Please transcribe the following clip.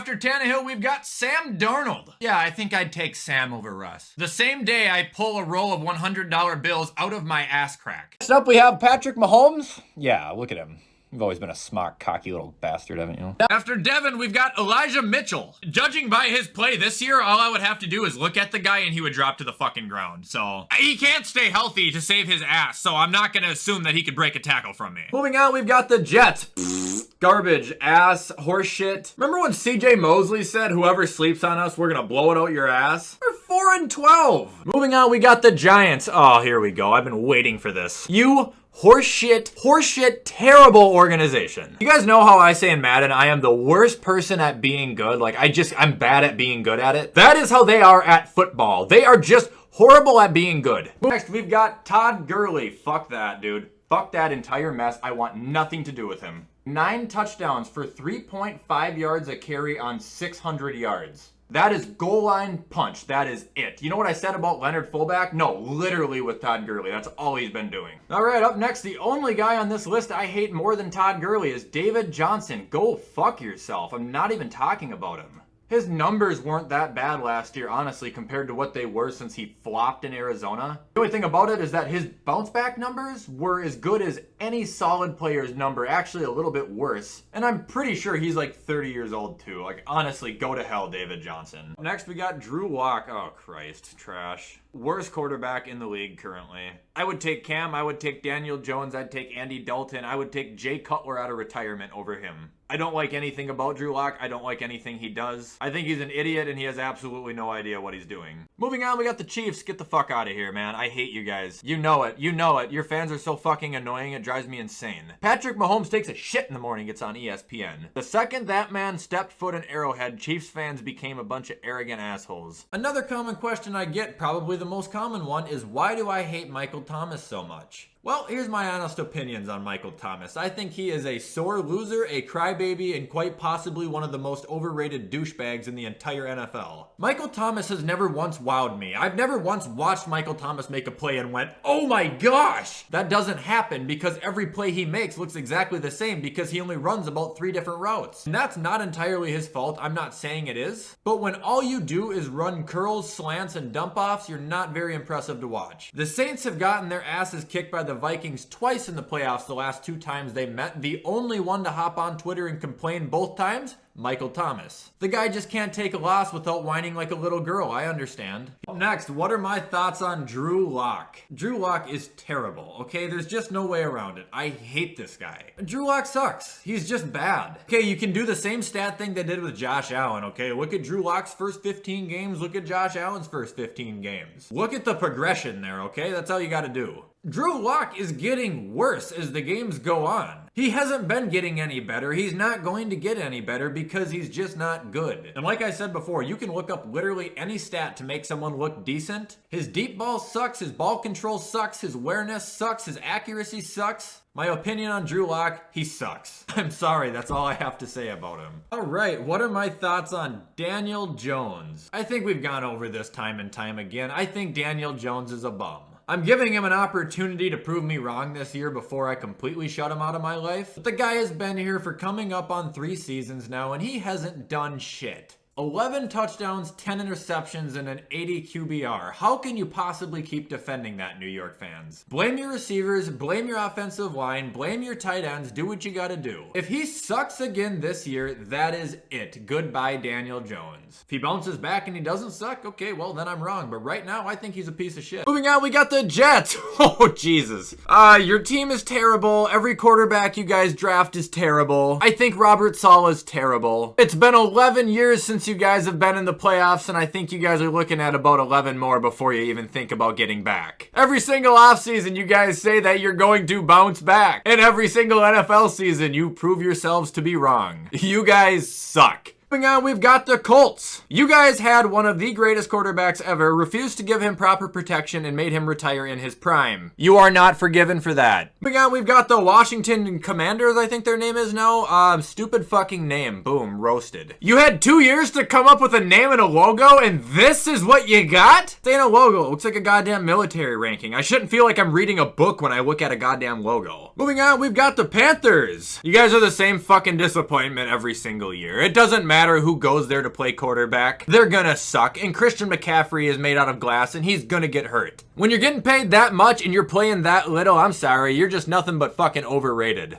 After Tannehill, we've got Sam Darnold. Yeah, I think I'd take Sam over Russ. The same day I pull a roll of $100 bills out of my ass crack. Next up, we have Patrick Mahomes. Yeah, look at him. You've always been a smart, cocky little bastard, haven't you? After Devin, we've got Elijah Mitchell. Judging by his play this year, all I would have to do is look at the guy and he would drop to the fucking ground. So he can't stay healthy to save his ass, so I'm not gonna assume that he could break a tackle from me. Moving on, we've got the Jets. Garbage, ass, horseshit. Remember when CJ Mosley said, whoever sleeps on us, we're gonna blow it out your ass? We're 4-12. Moving on, we got the Giants. Oh, here we go. I've been waiting for this. You horseshit, terrible organization. You guys know how I say in Madden, I am the worst person at being good. Like, I'm bad at being good at it. That is how they are at football. They are just horrible at being good. Next, we've got Todd Gurley. Fuck that, dude. Fuck that entire mess. I want nothing to do with him. 9 touchdowns for 3.5 yards a carry on 600 yards. That is goal line punch. That is it. You know what I said about Leonard fullback? No, literally with Todd Gurley. That's all he's been doing. All right, up next, the only guy on this list I hate more than Todd Gurley is David Johnson. Go fuck yourself. I'm not even talking about him. His numbers weren't that bad last year, honestly, compared to what they were since he flopped in Arizona. The only thing about it is that his bounce back numbers were as good as any solid player's number, actually a little bit worse. And I'm pretty sure he's like 30 years old too. Like, honestly, go to hell, David Johnson. Next, we got Drew Lock. Oh, Christ. Trash. Worst quarterback in the league currently. I would take Cam. I would take Daniel Jones. I'd take Andy Dalton. I would take Jay Cutler out of retirement over him. I don't like anything about Drew Lock. I don't like anything he does. I think he's an idiot and he has absolutely no idea what he's doing. Moving on, we got the Chiefs. Get the fuck out of here, man. I hate you guys. You know it. You know it. Your fans are so fucking annoying. It drives me insane. Patrick Mahomes takes a shit in the morning. It's on ESPN. The second that man stepped foot in Arrowhead, Chiefs fans became a bunch of arrogant assholes. Another common question I get, probably the most common one, is why do I hate Michael Thomas so much? Well, here's my honest opinions on Michael Thomas. I think he is a sore loser, a crybaby, and quite possibly one of the most overrated douchebags in the entire NFL. Michael Thomas has never once wowed me. I've never once watched Michael Thomas make a play and went, oh my gosh! That doesn't happen because every play he makes looks exactly the same because he only runs about 3 different routes. And that's not entirely his fault. I'm not saying it is. But when all you do is run curls, slants, and dump-offs, you're not very impressive to watch. The Saints have gotten their asses kicked by the Vikings twice in the playoffs the last 2 times they met. The only one to hop on Twitter and complain both times? Michael Thomas. The guy just can't take a loss without whining like a little girl, I understand. Next, what are my thoughts on Drew Lock? Drew Lock is terrible, okay? There's just no way around it. I hate this guy. Drew Lock sucks. He's just bad. Okay, you can do the same stat thing they did with Josh Allen, okay? Look at Drew Lock's first 15 games, look at Josh Allen's first 15 games. Look at the progression there, okay? That's all you gotta do. Drew Lock is getting worse as the games go on. He hasn't been getting any better. He's not going to get any better because he's just not good. And like I said before, you can look up literally any stat to make someone look decent. His deep ball sucks, his ball control sucks, his awareness sucks, his accuracy sucks. My opinion on Drew Lock, he sucks. I'm sorry, that's all I have to say about him. All right, what are my thoughts on Daniel Jones? I think we've gone over this time and time again. I think Daniel Jones is a bum. I'm giving him an opportunity to prove me wrong this year before I completely shut him out of my life. But the guy has been here for coming up on 3 seasons now, and he hasn't done shit. 11 touchdowns, 10 interceptions, and an 80 QBR. How can you possibly keep defending that, New York fans? Blame your receivers, blame your offensive line, blame your tight ends, do what you gotta do. If he sucks again this year, that is it. Goodbye, Daniel Jones. If he bounces back and he doesn't suck, okay, well, then I'm wrong. But right now, I think he's a piece of shit. Moving on, we got the Jets. Oh, Jesus. Your team is terrible. Every quarterback you guys draft is terrible. I think Robert Saleh is terrible. It's been 11 years since you guys have been in the playoffs, and I think you guys are looking at about 11 more before you even think about getting back. Every single offseason, you guys say that you're going to bounce back. And every single NFL season, you prove yourselves to be wrong. You guys suck. Moving on, we've got the Colts. You guys had one of the greatest quarterbacks ever, refused to give him proper protection, and made him retire in his prime. You are not forgiven for that. Moving on, we've got the Washington Commanders, I think their name is now. Stupid fucking name. Boom, roasted. You had 2 years to come up with a name and a logo, and this is what you got? This ain't a logo. It looks like a goddamn military ranking. I shouldn't feel like I'm reading a book when I look at a goddamn logo. Moving on, we've got the Panthers. You guys are the same fucking disappointment every single year. It doesn't matter matter who goes there to play quarterback. They're gonna suck, and Christian McCaffrey is made out of glass, and he's gonna get hurt. When you're getting paid that much and you're playing that little, I'm sorry, you're just nothing but fucking overrated.